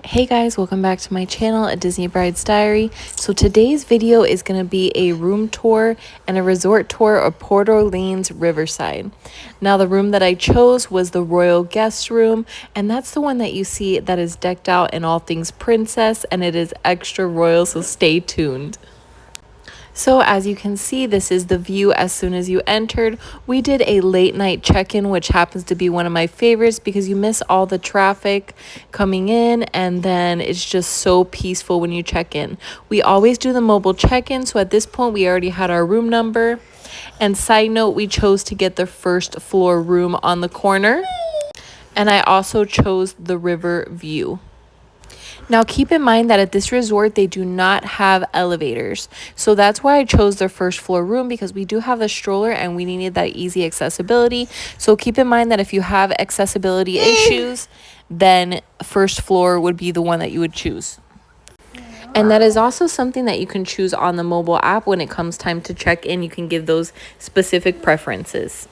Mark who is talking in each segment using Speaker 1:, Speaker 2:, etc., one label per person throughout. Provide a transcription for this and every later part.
Speaker 1: Hey guys, welcome back to my channel, A Disney Bride's Diary. So today's video is going to be a room tour and a resort tour of Port Orleans Riverside. Now the room that I chose was the Royal Guest Room, and that's the one that you see that is decked out in all things princess, and it is extra royal, so stay tuned. So as you can see, this is the view as soon as you entered. We did a late night check-in, which happens to be one of my favorites because you miss all the traffic coming in, and then it's just so peaceful when you check in. We always do the mobile check-in, so at this point we already had our room number. And side note, we chose to get the first floor room on the corner. And I also chose the river view. Now, keep in mind that at this resort, they do not have elevators. So that's why I chose their first floor room, because we do have a stroller and we needed that easy accessibility. So keep in mind that if you have accessibility issues, then first floor would be the one that you would choose. And that is also something that you can choose on the mobile app. When it comes time to check in, you can give those specific preferences.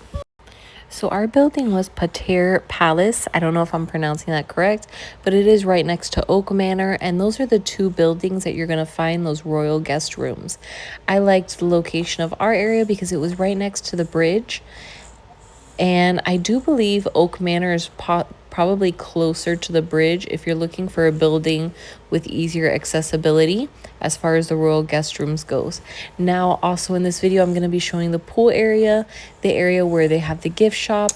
Speaker 1: So our building was Pater Palace. I don't know if I'm pronouncing that correct, but it is right next to Oak Manor. And those are the two buildings that you're going to find those royal guest rooms. I liked the location of our area because it was right next to the bridge. And I do believe Oak Manor is probably closer to the bridge if you're looking for a building with easier accessibility as far as the royal guest rooms goes. Now, also in this video, I'm going to be showing the pool area, the area where they have the gift shop,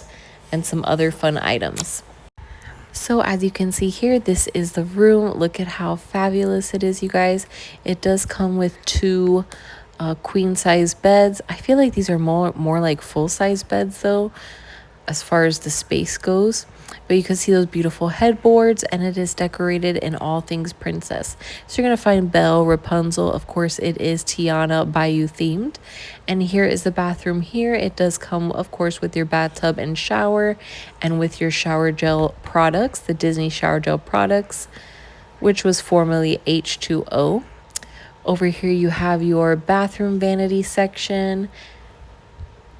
Speaker 1: and some other fun items. So as you can see here, this is the room. Look at how fabulous it is, you guys. It does come with two queen size beds. I feel like these are more like full size beds though, as far as the space goes. But you can see those beautiful headboards, and it is decorated in all things princess. So you're going to find Belle, Rapunzel. Of course, it is Tiana Bayou themed. And here is the bathroom here. It does come, of course, with your bathtub and shower, and with your shower gel products, the Disney shower gel products, which was formerly H2O. Over here you have your bathroom vanity section.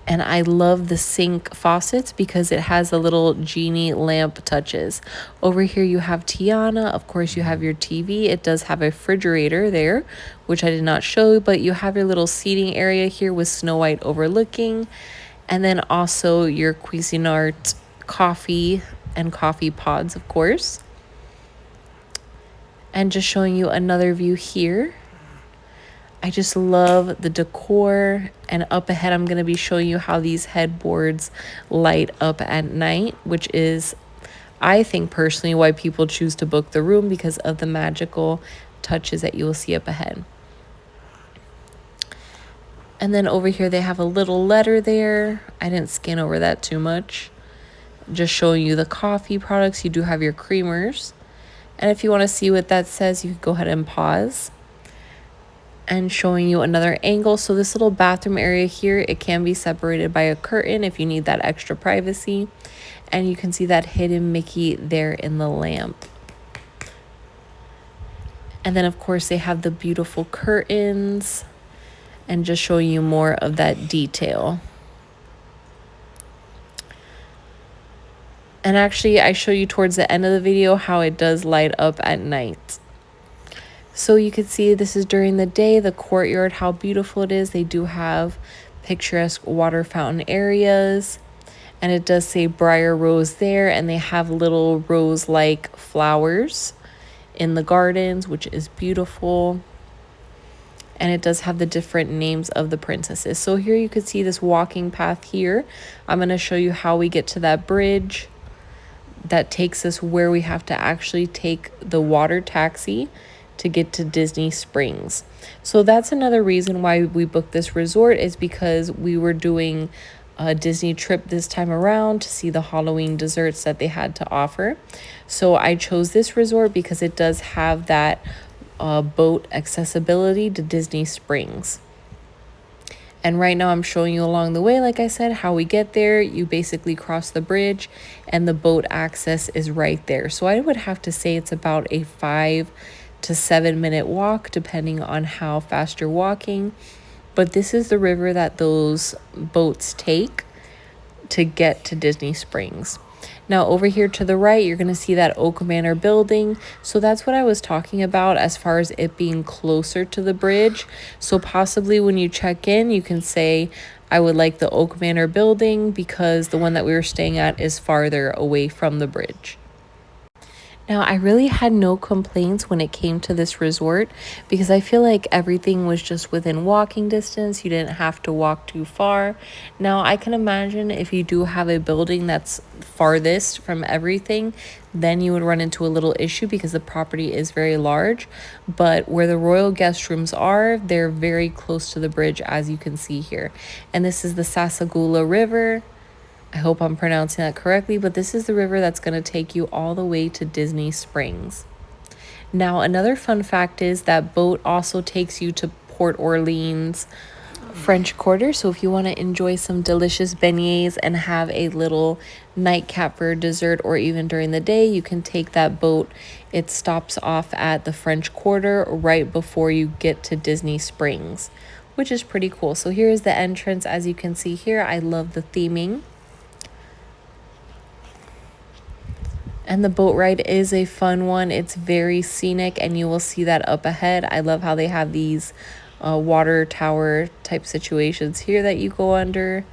Speaker 1: And I love the sink faucets because it has a little genie lamp touches. Over here you have Tiana. Of course, you have your TV. It does have a refrigerator there, which I did not show, but you have your little seating area here with Snow White overlooking. And then also your Cuisinart coffee and coffee pods, of course. And just showing you another view here. I just love the decor, and up ahead I'm going to be showing you how these headboards light up at night, which is, I think personally, why people choose to book the room, because of the magical touches that you will see up ahead. And then over here they have a little letter there. I didn't scan over that too much. Just showing you the coffee products. You do have your creamers. And if you want to see what that says, you can go ahead and pause. And showing you another angle. So this little bathroom area here, it can be separated by a curtain if you need that extra privacy. And you can see that hidden Mickey there in the lamp. And then of course they have the beautiful curtains, and just showing you more of that detail. And actually I show you towards the end of the video how it does light up at night. So you can see this is during the day, the courtyard, how beautiful it is. They do have picturesque water fountain areas, and it does say Briar Rose there, and they have little rose-like flowers in the gardens, which is beautiful. And it does have the different names of the princesses. So here you can see this walking path here. I'm going to show you how we get to that bridge that takes us where we have to actually take the water taxi to get to Disney Springs. So that's another reason why we booked this resort, is because we were doing a Disney trip this time around to see the Halloween desserts that they had to offer. So I chose this resort because it does have that boat accessibility to Disney Springs. And right now I'm showing you along the way, like I said, how we get there. You basically cross the bridge and the boat access is right there. So I would have to say it's about a 5 to 7 minute walk, depending on how fast you're walking. But this is the river that those boats take to get to Disney Springs. Now over here to the right, you're going to see that Oak Manor building. So that's what I was talking about as far as it being closer to the bridge. So possibly when you check in, you can say, I would like the Oak Manor building because the one that we were staying at is farther away from the bridge. Now, I really had no complaints when it came to this resort because I feel like everything was just within walking distance. You didn't have to walk too far. Now, I can imagine if you do have a building that's farthest from everything, then you would run into a little issue because the property is very large. But where the royal guest rooms are, they're very close to the bridge, as you can see here. And this is the Sassagoula River. I hope I'm pronouncing that correctly, but this is the river that's going to take you all the way to Disney Springs. Now, another fun fact is that boat also takes you to Port Orleans French Quarter. So if you want to enjoy some delicious beignets and have a little nightcap for dessert or even during the day, you can take that boat. It stops off at the French Quarter right before you get to Disney Springs, which is pretty cool. So here is the entrance. As you can see here, I love the theming. And the boat ride is a fun one. It's very scenic, and you will see that up ahead. I love how they have these water tower type situations here that you go under.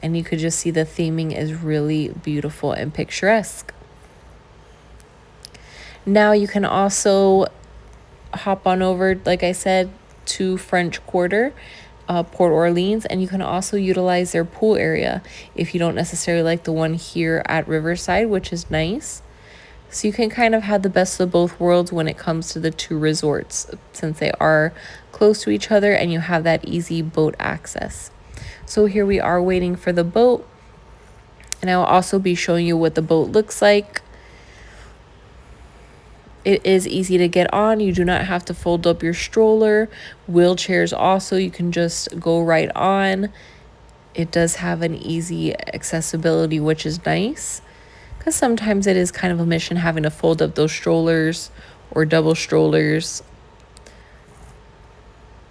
Speaker 1: And you could just see the theming is really beautiful and picturesque. Now you can also hop on over, like I said, to French Quarter, Port Orleans, and you can also utilize their pool area if you don't necessarily like the one here at Riverside, which is nice. So you can kind of have the best of both worlds when it comes to the two resorts, since they are close to each other and you have that easy boat access. So here we are waiting for the boat, and I will also be showing you what the boat looks like. It is easy to get on. You do not have to fold up your stroller. Wheelchairs also, you can just go right on. It does have an easy accessibility, which is nice, because sometimes it is kind of a mission having to fold up those strollers or double strollers.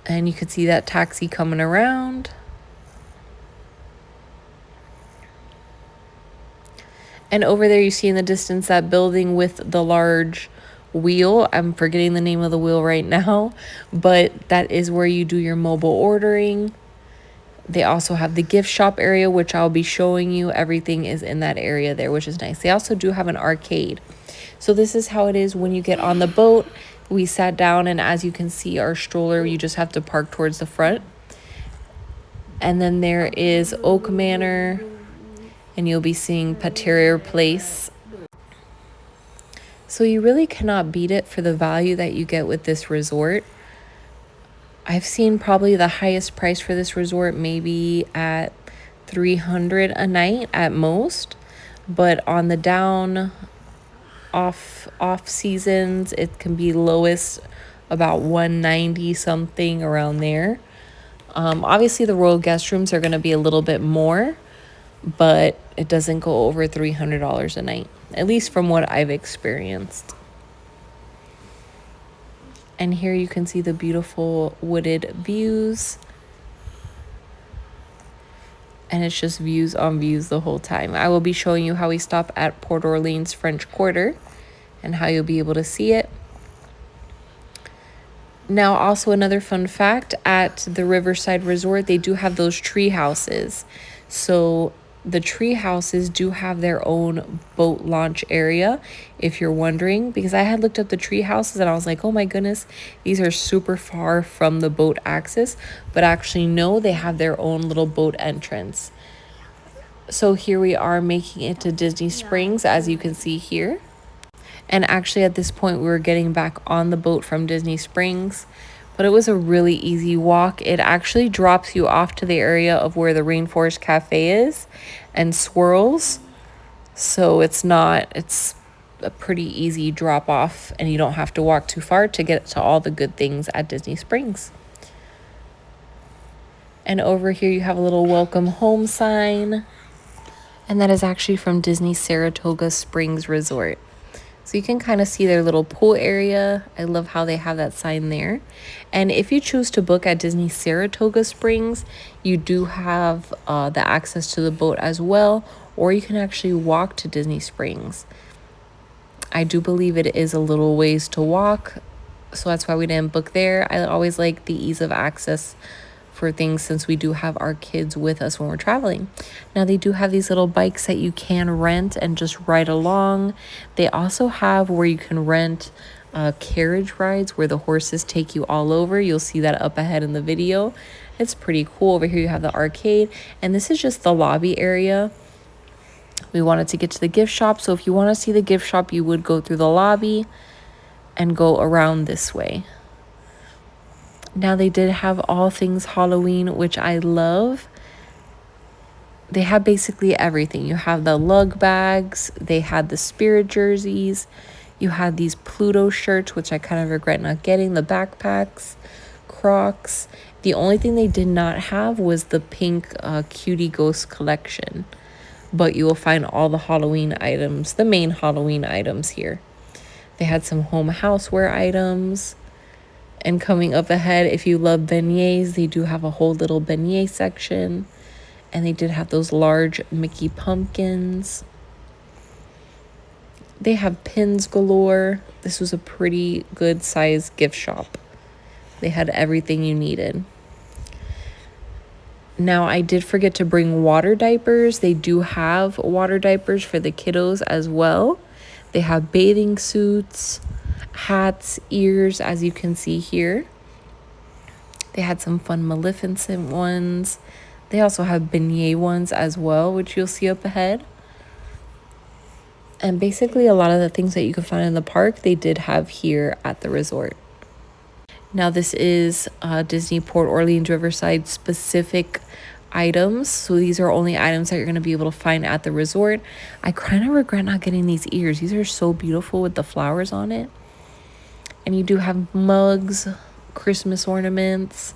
Speaker 1: And you can see that taxi coming around. And over there you see in the distance that building with the large wheel. I'm forgetting the name of the wheel right now, but that is where you do your mobile ordering. They also have the gift shop area, which I'll be showing you. Everything is in that area there, which is nice. They also do have an arcade. So this is how it is when you get on the boat. We sat down, and as you can see, our stroller, you just have to park towards the front. And then there is Oak Manor, and you'll be seeing Paterier Place. So you really cannot beat it for the value that you get with this resort. I've seen probably the highest price for this resort maybe at $300 a night at most, but on the down off seasons it can be lowest about $190 something, around there. Obviously the royal guest rooms are going to be a little bit more, but it doesn't go over $300 a night, at least from what I've experienced. And here you can see the beautiful wooded views. And it's just views on views the whole time. I will be showing you how we stop at Port Orleans French Quarter and how you'll be able to see it. Now, also another fun fact, at the Riverside Resort, they do have those tree houses. So the tree houses do have their own boat launch area, if you're wondering, because I had looked up the tree houses and I was like, oh my goodness, these are super far from the boat access. But actually, no, they have their own little boat entrance. So here we are making it to Disney Springs, as you can see here. And actually at this point, we were getting back on the boat from Disney Springs, but it was a really easy walk. It actually drops you off to the area of where the Rainforest Cafe is and Swirls. So it's a pretty easy drop off, and you don't have to walk too far to get to all the good things at Disney Springs. And over here you have a little welcome home sign, and that is actually from Disney Saratoga Springs Resort. So you can kind of see their little pool area. I love how they have that sign there. And if you choose to book at Disney Saratoga Springs, you do have the access to the boat as well. or you can actually walk to Disney Springs. I do believe it is a little ways to walk, so that's why we didn't book there. I always like the ease of access for things since we do have our kids with us when we're traveling. Now they do have these little bikes that you can rent and just ride along. They also have where you can rent carriage rides where the horses take you all over. You'll see that up ahead in the video. It's pretty cool. Over here you have the arcade, and this is just the lobby area. We wanted to get to the gift shop, so if you want to see the gift shop, you would go through the lobby and go around this way. Now they did have all things Halloween, which I love. They have basically everything. You have the lug bags, they had the spirit jerseys, you had these Pluto shirts, which I kind of regret not getting, the backpacks, Crocs. The only thing they did not have was the pink Cutie Ghost collection. But you will find all the Halloween items, the main Halloween items here. They had some home houseware items. And coming up ahead, if you love beignets, they do have a whole little beignet section. And they did have those large Mickey pumpkins. They have pins galore. This was a pretty good size gift shop. They had everything you needed. Now, I did forget to bring water diapers. They do have water diapers for the kiddos as well. They have bathing suits, hats, ears, as you can see here. They had some fun Maleficent ones. They also have beignet ones as well, which you'll see up ahead. And basically a lot of the things that you can find in the park, they did have here at the resort. Now this is Disney Port Orleans Riverside specific items. So these are only items that you're going to be able to find at the resort. I kind of regret not getting these ears. These are so beautiful with the flowers on it. And you do have mugs, Christmas ornaments,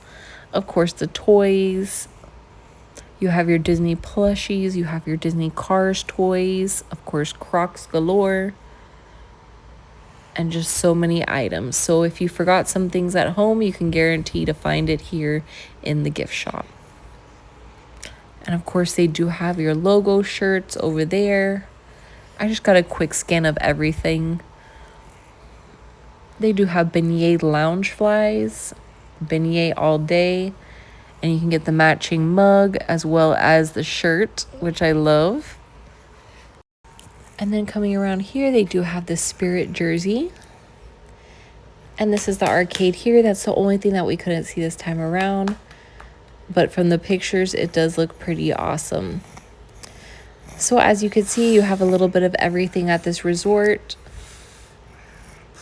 Speaker 1: of course the toys. You have your Disney plushies, you have your Disney Cars toys, of course Crocs galore, and just so many items. So if you forgot some things at home, you can guarantee to find it here in the gift shop. And of course they do have your logo shirts over there. I just got a quick scan of everything. They do have beignet lounge flies, beignet all day. And you can get the matching mug as well as the shirt, which I love. And then coming around here, they do have the spirit jersey. And this is the arcade here. That's the only thing that we couldn't see this time around. But from the pictures, it does look pretty awesome. So as you can see, you have a little bit of everything at this resort.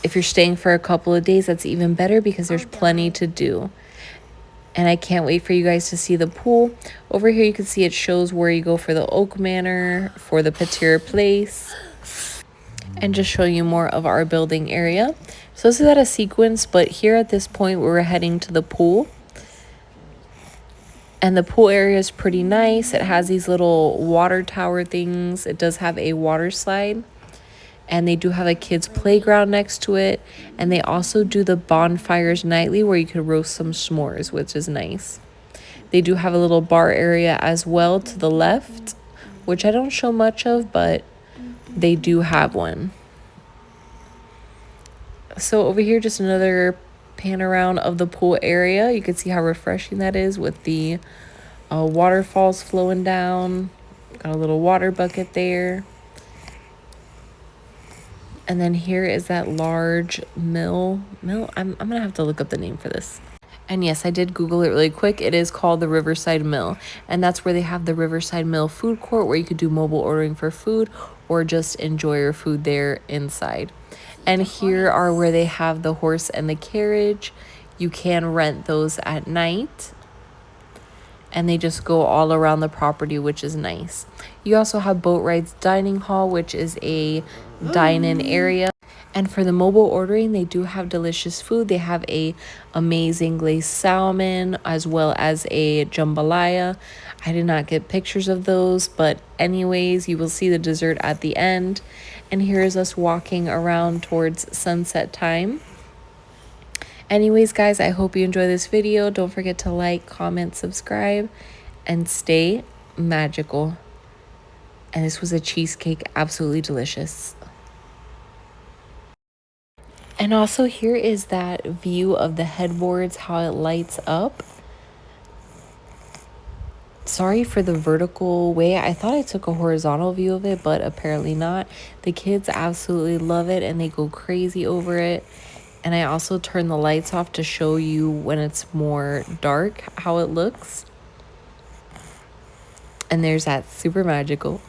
Speaker 1: If you're staying for a couple of days, that's even better because there's plenty to do. And I can't wait for you guys to see the pool. Over here you can see it shows where you go for the Oak Manor, for the Petier Place, and just show you more of our building area. So this is at a sequence, but here at this point we're heading to the pool. And the pool area is pretty nice. It has these little water tower things. It does have a water slide. And they do have a kids playground next to it. And they also do the bonfires nightly where you could roast some s'mores, which is nice. They do have a little bar area as well to the left, which I don't show much of, but they do have one. So over here, just another pan around of the pool area. You can see how refreshing that is with the waterfalls flowing down. Got a little water bucket there. And then here is that large mill. I'm going to have to look up the name for this. And yes, I did Google it really quick. It is called the Riverside Mill. And that's where they have the Riverside Mill food court where you could do mobile ordering for food or just enjoy your food there inside. And here are where they have the horse and the carriage. You can rent those at night. And they just go all around the property, which is nice. You also have Boat Rides Dining Hall, which is a dine-in area. And for the mobile ordering, they do have delicious food. They have a amazing glazed salmon as well as a jambalaya. I did not get pictures of those, but anyways, you will see the dessert at the end. And here's us walking around towards sunset time. Anyways, guys, I hope you enjoy this video. Don't forget to like, comment, subscribe, and stay magical. And this was a cheesecake, absolutely delicious. And also here is that view of the headboards, how it lights up. Sorry for the vertical way. I thought I took a horizontal view of it, but apparently not. The kids absolutely love it and they go crazy over it. And I also turn the lights off to show you when it's more dark how it looks. And there's that super magical.